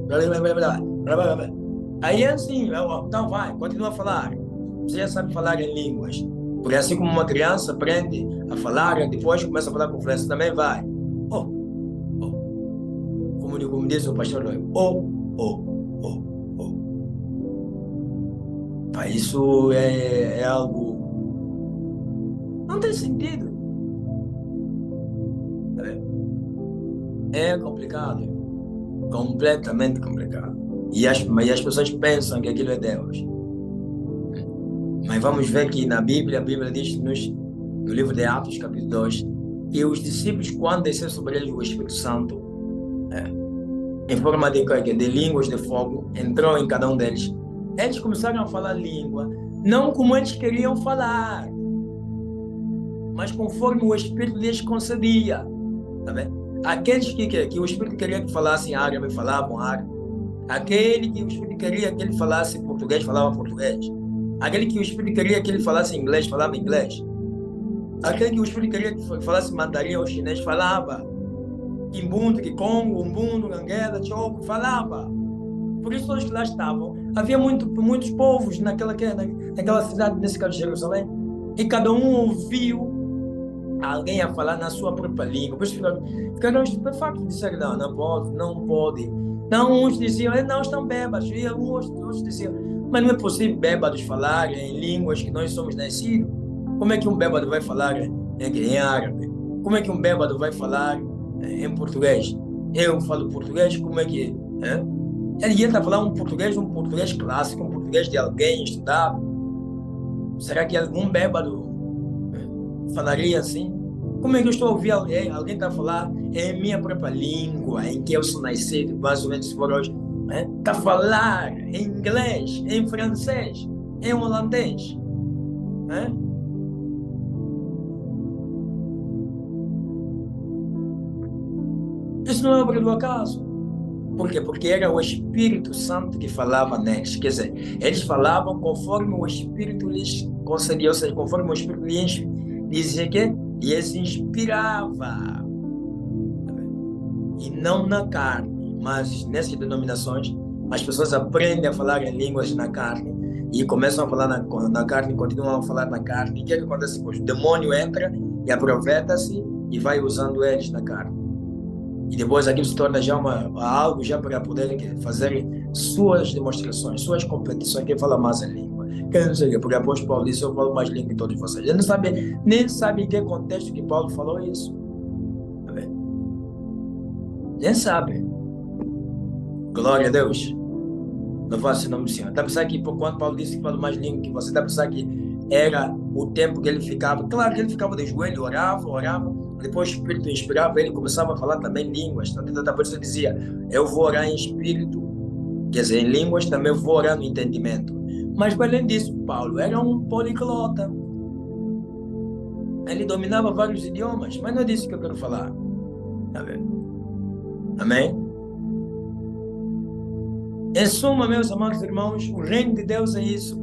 Aí é assim, então vai, continua a falar. Você já sabe falar em línguas. Porque assim como uma criança aprende a falar, depois começa a falar com fluência, também vai. Como diz o pastor Lloyd, isso é algo... Não tem sentido. É complicado. Completamente complicado. E as pessoas pensam que aquilo é Deus. Mas vamos ver que na Bíblia, a Bíblia diz no livro de Atos, capítulo 2, que os discípulos, quando desceu sobre eles o Espírito Santo, em forma de línguas de fogo, entrou em cada um deles. Eles começaram a falar língua, não como eles queriam falar, mas conforme o Espírito lhes concedia. Tá vendo? Aqueles que o Espírito queria que falassem árabe, falavam árabe. Aquele que o Espírito queria que ele falasse português, falava português. Aquele que o Espírito queria que ele falasse inglês, falava inglês. Aquele que o Espírito queria que falasse mandarim ou chinês, falava. Kimbundu, Kikongo, Umbundo, Ganguela, Choco, falava. Por isso todos que lá estavam. Havia muitos povos naquela cidade, nesse caso de Jerusalém, E cada um ouviu alguém a falar na sua própria língua. Depois ficaram estupefatos, disseram, não pode, não pode. Não, uns diziam, não, estão bêbados. E outros diziam, mas não é possível bêbados falar em línguas que nós somos nascidos. Como é que um bêbado vai falar em árabe? Como é que um bêbado vai falar em português? Eu falo português, como é que é? Ele está falando um português clássico, um português de alguém estudado. Será que algum bêbado falaria assim? Como é que eu estou a ouvir alguém está a falar em minha própria língua, em que eu sou nascido, mais ou menos por hoje? Está a falar em inglês, em francês, em holandês. Isso não é obra do acaso. Por quê? Porque era o Espírito Santo que falava neles. Quer dizer, eles falavam conforme o Espírito lhes concedia, ou seja, conforme o Espírito lhes dizia que lhes inspirava. E não na carne, mas nessas denominações, as pessoas aprendem a falar em línguas na carne e começam a falar na carne, continuam a falar na carne. E o que acontece depois? O demônio entra e aproveita-se e vai usando eles na carne. E depois aquilo se torna já algo já para poder fazer suas demonstrações, suas competições, quem fala mais a língua. Quem não sei, porque o apóstolo Paulo disse, eu falo mais língua que todos vocês. Ele não sabe, nem sabe em que contexto que Paulo falou isso. Tá vendo? Nem sabe. Glória a Deus. Louvado seja o nome do Senhor. Está a pensar que quando Paulo disse que falo mais língua que você, está a pensar que era o tempo que ele ficava. Claro que ele ficava de joelho, orava. Depois o Espírito inspirava ele, começava a falar também línguas. Então, por isso ele dizia, eu vou orar em Espírito, quer dizer, em línguas também vou orar no entendimento. Mas, para além disso, Paulo era um poliglota. Ele dominava vários idiomas, mas não é disso que eu quero falar. Amém? Em suma, meus amados irmãos, o reino de Deus é isso.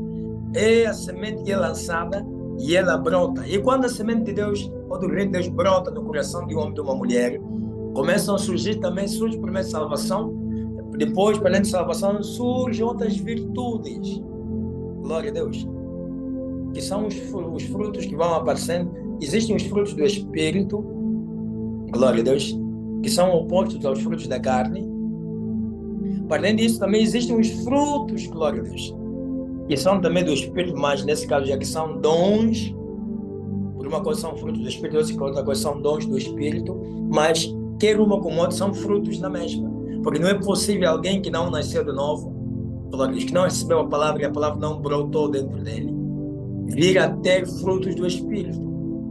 É a semente que é lançada e ela brota. E quando a semente de Deus, ou do reino de Deus brota no coração de um homem e de uma mulher, começam a surgir também, surge primeiro salvação, depois, para além de salvação, surgem outras virtudes. Glória a Deus. Que são os frutos que vão aparecendo. Existem os frutos do Espírito, glória a Deus, que são opostos aos frutos da carne. Para além disso, também existem os frutos, glória a Deus, que são também do Espírito, mas nesse caso já que são dons. Por uma coisa são frutos do Espírito, outra coisa são dons do Espírito, mas quer uma como outra são frutos da mesma. Porque não é possível alguém que não nasceu de novo, glória a Deus, que não recebeu a palavra e a palavra não brotou dentro dele, vir a ter frutos do Espírito,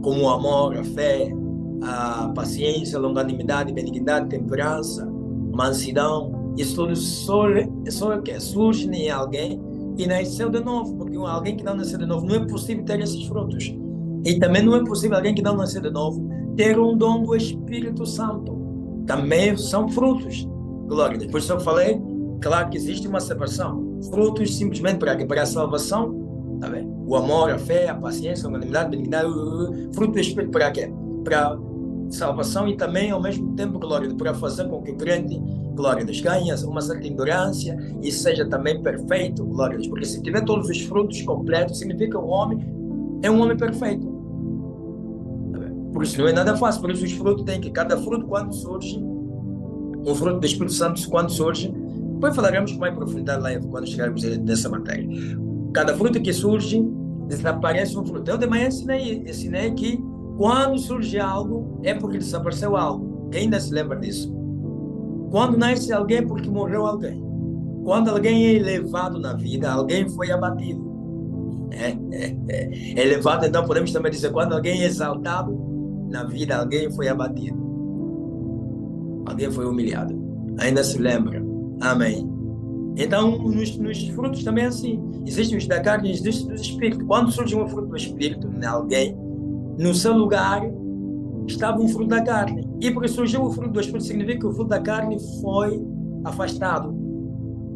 como o amor, a fé, a paciência, a longanimidade, benignidade, temperança, mansidão. Isso tudo surge em alguém que nasceu de novo, porque alguém que não nasceu de novo não é possível ter esses frutos. E também não é possível alguém que não nasceu de novo ter um dom do Espírito Santo. Também são frutos. Glória. Depois eu falei, claro que existe uma separação. Frutos simplesmente para a salvação, tá bem? O amor, a fé, a paciência, a longanimidade, a benignidade, fruto do Espírito para quê? Para salvação e também ao mesmo tempo, glória, para fazer com que o crente, glória a Deus, ganhe uma certa endurância e seja também perfeito, glória a Deus, porque se tiver todos os frutos completos, significa que o homem é um homem perfeito. Por isso não é nada fácil, por isso os frutos têm que, cada fruto quando surge, um fruto do Espírito Santo quando surge, depois falaremos com mais profundidade lá quando chegarmos nessa matéria. Cada fruto que surge, desaparece um fruto. Eu de manhã ensinei que quando surge algo, é porque desapareceu algo. Quem ainda se lembra disso? Quando nasce alguém, é porque morreu alguém. Quando alguém é elevado na vida, alguém foi abatido. Elevado, então podemos também dizer, quando alguém é exaltado na vida, alguém foi abatido. Alguém foi humilhado. Ainda se lembra? Amém. Então, nos frutos também é assim. Existem os da carne e existem dos espíritos. Quando surge um fruto do espírito em alguém, no seu lugar estava um fruto da carne. E porque surgiu o fruto do espírito, significa que o fruto da carne foi afastado.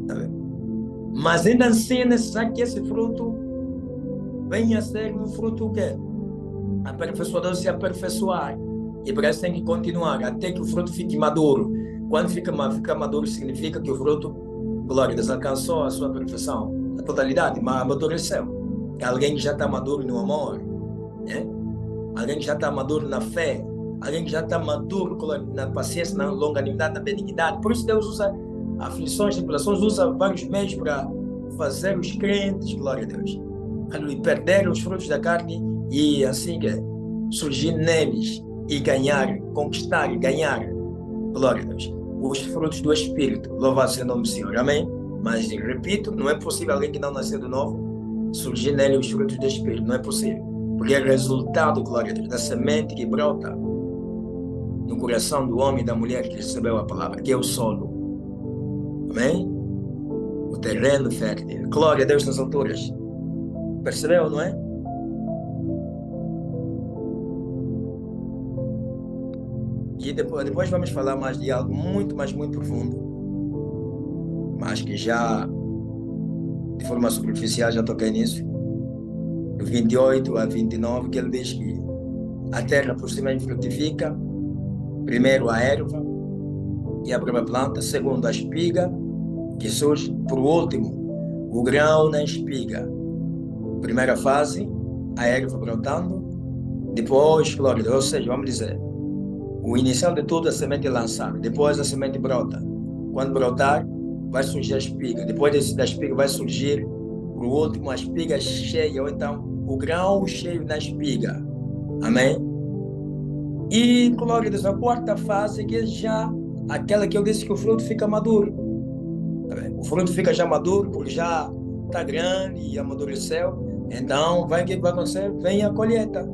Tá vendo? Mas ainda assim é necessário que esse fruto venha a ser um fruto que aperfeiçoador, se aperfeiçoar. E para isso tem que continuar até que o fruto fique maduro. Quando fica maduro, significa que o fruto, glória a Deus, alcançou a sua perfeição, a totalidade, mas amadureceu. É alguém que já está maduro no amor. né? Alguém que já está maduro na fé, alguém que já está maduro na paciência, na longanimidade, na benignidade. Por isso Deus usa aflições, tribulações, usa vários meios para fazer os crentes, glória a Deus, perder os frutos da carne e assim que surgir neles e ganhar, conquistar e ganhar, glória a Deus, os frutos do Espírito. Louvado seja o nome do Senhor, amém? Mas repito, não é possível alguém que não nasceu de novo surgir nele os frutos do Espírito, não é possível, porque é resultado, glória a Deus, da semente que brota no coração do homem e da mulher que recebeu a palavra, que é o solo, amém? O terreno fértil. Glória a Deus nas alturas. Percebeu, não é? E depois vamos falar mais de algo muito, mas muito profundo, mas que já de forma superficial já toquei nisso, do 28 a 29, que ele diz que a terra por cima frutifica, primeiro a erva e a própria planta, segundo a espiga que surge, por último o grão na espiga. Primeira fase, a erva brotando, depois, glória a Deus, ou seja, vamos dizer, o inicial de tudo é a semente lançada, depois a semente brota. Quando brotar, vai surgir a espiga, depois da espiga vai surgir, por último, a espiga cheia, ou então o grão cheio na espiga, amém? E, glória a Deus, a quarta fase, que é já aquela que eu disse que o fruto fica maduro. O fruto fica já maduro, porque já está grande e amadureceu. Então, o que vai acontecer? Vem a colheita.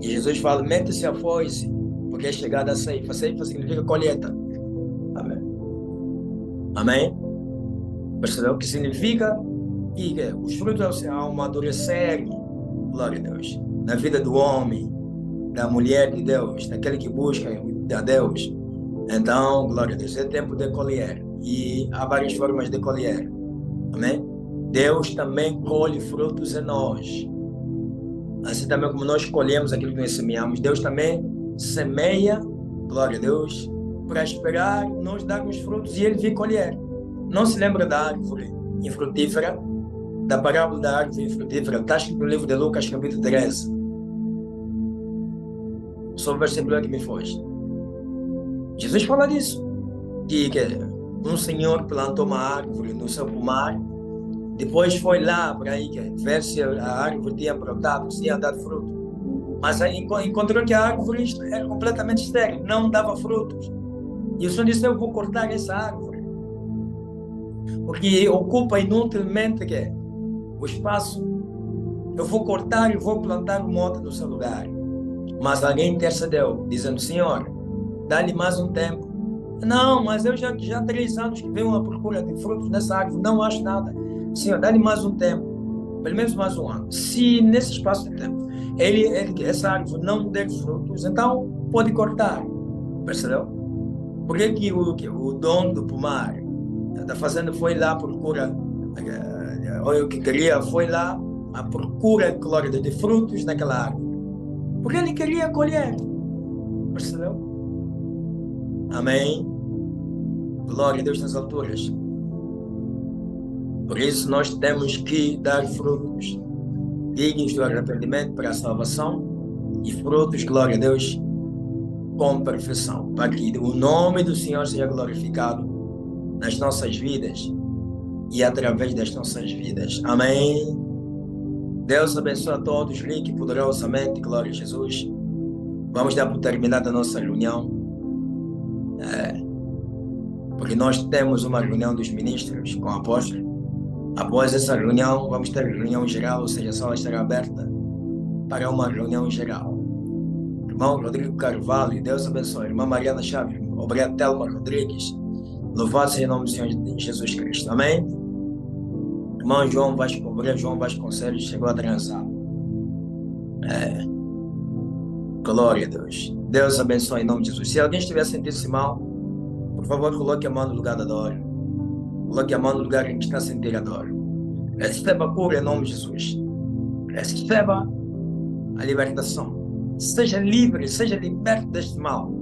E Jesus fala, mete-se a foice, porque é chegada a ceifa. Ceifa significa colheita. Amém? Amém? Percebeu o que significa? E os frutos ao amadurecer, glória a Deus, na vida do homem, da mulher de Deus, daquele que busca a Deus. Então, glória a Deus, é tempo de colher. E há várias formas de colher. Amém? Deus também colhe frutos em nós. Assim também como nós colhemos aquilo que nós semeamos, Deus também semeia, glória a Deus, para esperar nós darmos frutos e Ele vir colher. Não se lembra da árvore infrutífera, da parábola da árvore infrutífera? Está escrito no livro de Lucas, capítulo 13. Só o versículo que me foge. Jesus fala disso, que um senhor plantou uma árvore no seu pomar, depois foi lá para aí ver se a árvore tinha brotado, se tinha dado fruto. Mas aí encontrou que a árvore era completamente estéril, não dava frutos. E o Senhor disse, eu vou cortar essa árvore, porque ocupa inutilmente o espaço. Eu vou cortar e vou plantar uma outra no seu lugar. Mas alguém intercedeu, dizendo, Senhor, dá-lhe mais um tempo. Não, mas eu já há 3 anos que venho à procura de frutos nessa árvore, não acho nada. Senhor, dá-lhe mais um tempo, pelo menos mais um ano. Se nesse espaço de tempo essa árvore não der frutos, então pode cortar. Percebeu? Por que o dono do pomar da fazenda foi lá à procura, ou o que queria, foi lá à procura, glória, de frutos naquela árvore? Porque ele queria colher. Percebeu? Amém? Glória a Deus nas alturas. Por isso nós temos que dar frutos dignos do arrependimento para a salvação e frutos, glória a Deus, com perfeição, para que o nome do Senhor seja glorificado nas nossas vidas e através das nossas vidas. Amém? Deus abençoe a todos, rico e poderosamente, glória a Jesus. Vamos dar por terminada a nossa reunião, porque nós temos uma reunião dos ministros com o apóstolo. Após essa reunião, vamos ter reunião geral, ou seja, a sala estará aberta para uma reunião geral. Irmão Rodrigo Carvalho, Deus abençoe. Irmã Mariana Chaves, obrigado, Telma Rodrigues. Louvado seja o nome do Senhor Jesus Cristo. Amém? Irmão João Vasconcelos chegou atrasado. Glória a Deus. Deus abençoe em nome de Jesus. Se alguém estiver sentindo-se mal, por favor, coloque a mão no lugar da dor. Coloque a mão no lugar em que está a sentir a dor. Receba a cura em nome de Jesus. Receba a libertação. Seja livre, seja liberto deste mal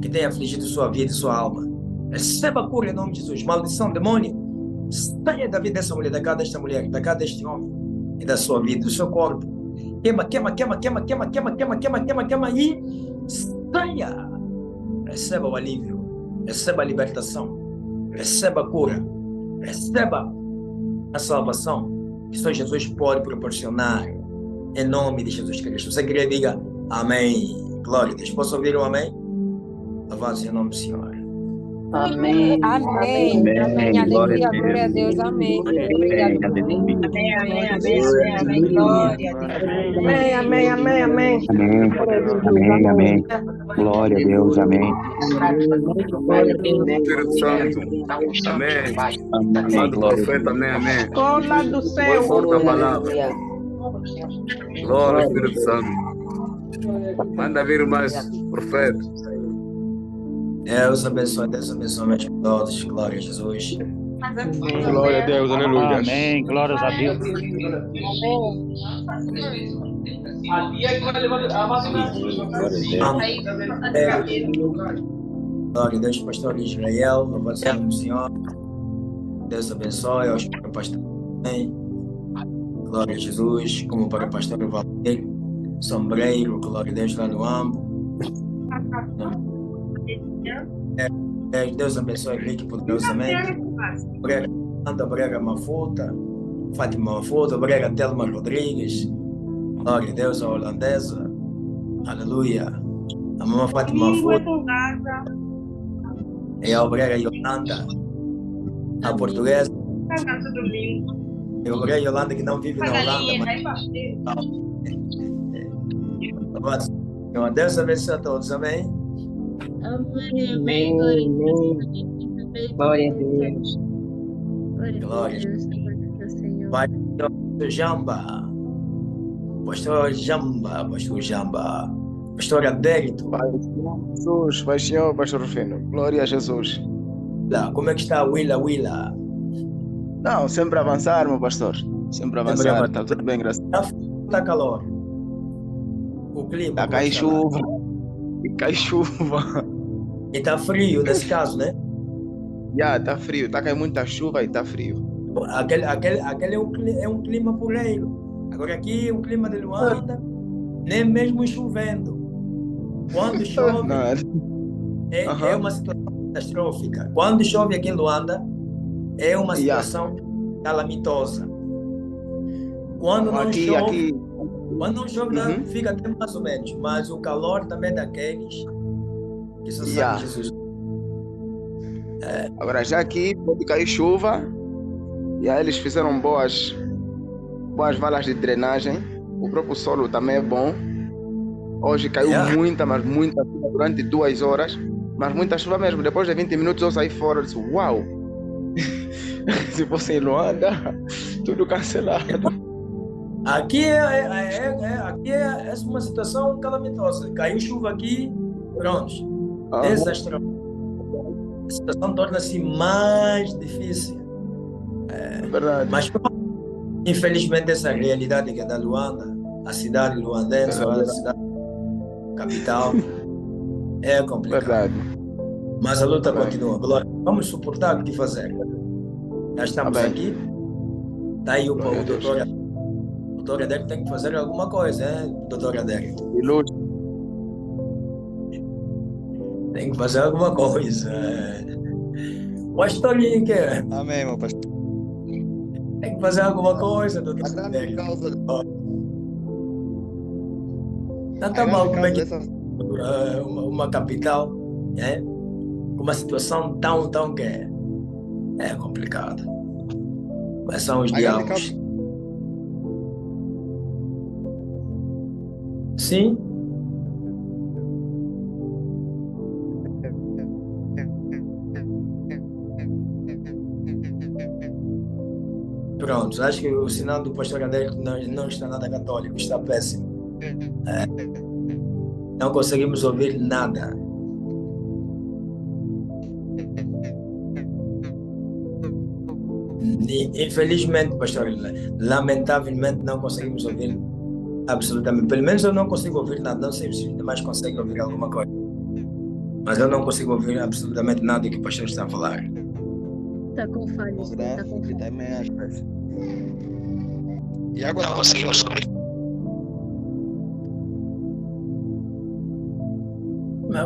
que tem afligido sua vida e sua alma. Receba a cura em nome de Jesus. Maldição, demônio, saia da vida dessa mulher, da casa desta mulher, da casa deste homem e da sua vida, do seu corpo. Queima, queima, queima, queima, queima, queima, queima, queima, queima, queima e saia. Receba o alívio, receba a libertação, receba a cura, receba a salvação que só Jesus pode proporcionar. Em nome de Jesus Cristo. Você queria diga amém. Glória a Deus. Posso ouvir um amém? Avance em nome do Senhor. Amém. Amém. Amém. Glória a Aleluia. Glória a Deus. Amém. Obrigado. Aleluia. Amém, amém, amém, amém, amém. Glória a Deus. Amém, amém, amém, amém. Amém. Amém, amém. Glória a Deus, amém. Espírito Santo. Amém. Amado profeta, amém, amém. Cola do céu. Forte a palavra. Glória ao Espírito Santo. Manda vir mais profeta. Deus abençoe meus todos. Glória a Jesus. Glória a Deus, aleluia. Amém. Glórias a Deus. Glória a Deus, pastor Israel. Louvado seja o nome do Senhor. Deus abençoe aos pastores também. Glória a Jesus. Como para o pastor Valdir Sombreiro. Glória a Deus lá no Ambo. Deus abençoe Henrique poderosamente. Anda Brega Mafuta, Fátima Mafuta, Brega Telma Rodrigues. Glória a Deus, a holandesa. Aleluia. A mamãe Fátima Mafuta. E a Brega Yolanda. A portuguesa. E a Brega Yolanda que não vive na Holanda. Mas... Deus abençoe a todos, amém? Amém. Glória a Deus. Glória a Deus. Vai, pastor Jamba. Pastor Jamba. Pastor Adérito. Jesus, Pai Senhor, Pastor Rufino. Glória a Jesus. Como é que está a Willa? Não, sempre avançar, meu pastor. Sempre avançar. Está tudo bem, graças a Deus. Está calor. O clima. Está cai chuva. E cai chuva. E está frio nesse caso, né? Já, está frio. Está caindo muita chuva e está frio. Aquele é um clima poreiro. Agora aqui o clima de Luanda, nem mesmo chovendo. Quando chove, é uma situação catastrófica. Quando chove aqui em Luanda, é uma situação calamitosa. Quando não chove, quando não chove, fica até mais ou menos. Mas o calor também é daqueles que só sabe Jesus. Agora já aqui pode cair chuva. E aí eles fizeram boas valas de drenagem. O próprio solo também é bom. Hoje caiu muita chuva durante 2 horas. Mas muita chuva mesmo. Depois de 20 minutos eu saí fora. Eu disse, uau! Se fosse em Luanda, tudo cancelado. Aqui é uma situação calamitosa. Caiu chuva aqui, pronto. Desastroso. A situação torna-se mais difícil. Verdade. Mas, infelizmente, essa realidade que é da Luanda, a cidade luandense, a cidade capital, é complicado. Verdade. Mas a luta continua. Glória. Vamos suportar o que fazer. Já estamos aqui. Está aí o doutor Adérito tem que fazer alguma coisa, doutor Adérito? Tem que fazer alguma coisa. Pastor Link. Amém, meu pastor. Tem que fazer alguma coisa, doutor Adérito. Não está mal como é que uma capital, com uma situação tão que é complicado. Mas são os diabos. Sim. Pronto, acho que o sinal do pastor Adélio não está nada católico, está péssimo. Não conseguimos ouvir nada. Infelizmente, pastor, lamentavelmente não conseguimos ouvir absolutamente. Pelo menos eu não consigo ouvir nada. Não sei se os demais conseguem ouvir alguma coisa. Mas eu não consigo ouvir absolutamente nada do que o pastor está a falar. Está com falha. E agora não conseguimos ouvir.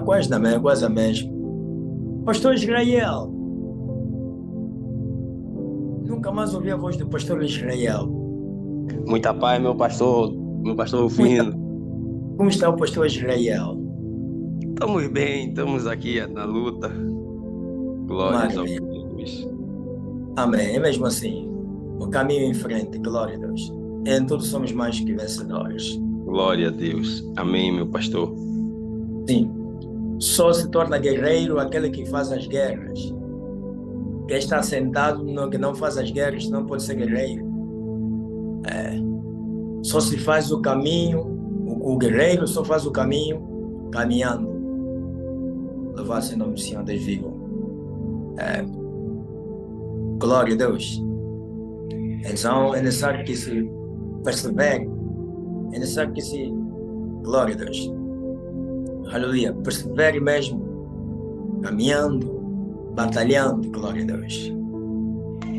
quase a mesma. Pastor Israel. Nunca mais ouvi a voz do pastor Israel. Muita paz, meu pastor Rufino. Como está o pastor Israel? Estamos bem, estamos aqui na luta. Glórias ao Maravilha. Deus. Amém. É mesmo assim. O caminho em frente, glória a Deus. Em tudo somos mais que vencedores. Glória a Deus. Amém, meu pastor. Sim. Só se torna guerreiro aquele que faz as guerras. Quem está sentado que não faz as guerras não pode ser guerreiro. Só se faz o caminho, o guerreiro só faz o caminho caminhando. Louvado-se o nome do Senhor, Deus vivo. Glória a Deus. Então é necessário que se persevere. É necessário que se... Glória a Deus. Aleluia. Persevere mesmo. Caminhando, batalhando, glória a Deus.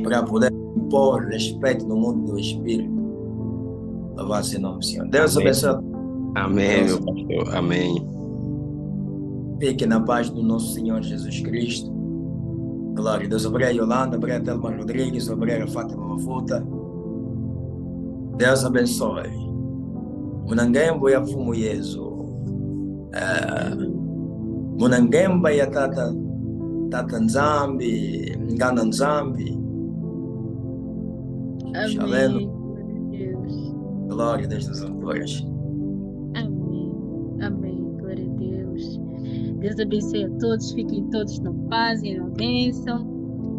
Para poder impor respeito no mundo do Espírito. Louvado-se o nome do Senhor. Deus Amém. abençoe. Amém, Deus. meu pastor. Amém. Fique na paz do nosso Senhor Jesus Cristo. Glória a Deus. Obrigado, Yolanda. Obrigado, Telma Rodrigues. Obrigado, Fátima Mafuta. Deus abençoe. Munangembo ya fumu Yesu. Munangemba ya tata Nzambi, Ngana Nzambi. Amém. Deus. Glória a Deus das alturas. Amém. Amém. Glória a Deus. Deus abençoe a todos. Fiquem todos na paz e na bênção.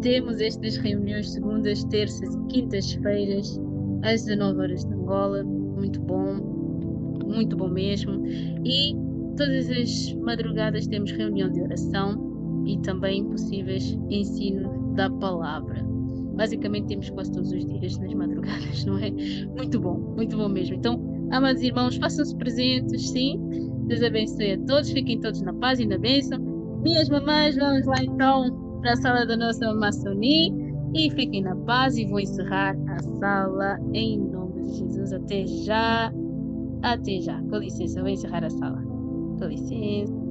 Temos estas reuniões segundas, terças e quintas-feiras, às 19 horas de Angola. Muito bom mesmo. E todas as madrugadas temos reunião de oração e também possíveis ensino da palavra. Basicamente temos quase todos os dias nas madrugadas, não é? Muito bom mesmo. Então, amados irmãos, façam-se presentes, sim. Deus abençoe a todos, fiquem todos na paz e na bênção. Minhas mamães, vamos lá então para a sala da nossa mamã Soni e fiquem na paz e vou encerrar a sala em nome de Jesus. Até já. Com licença, vou encerrar a sala. Com licença.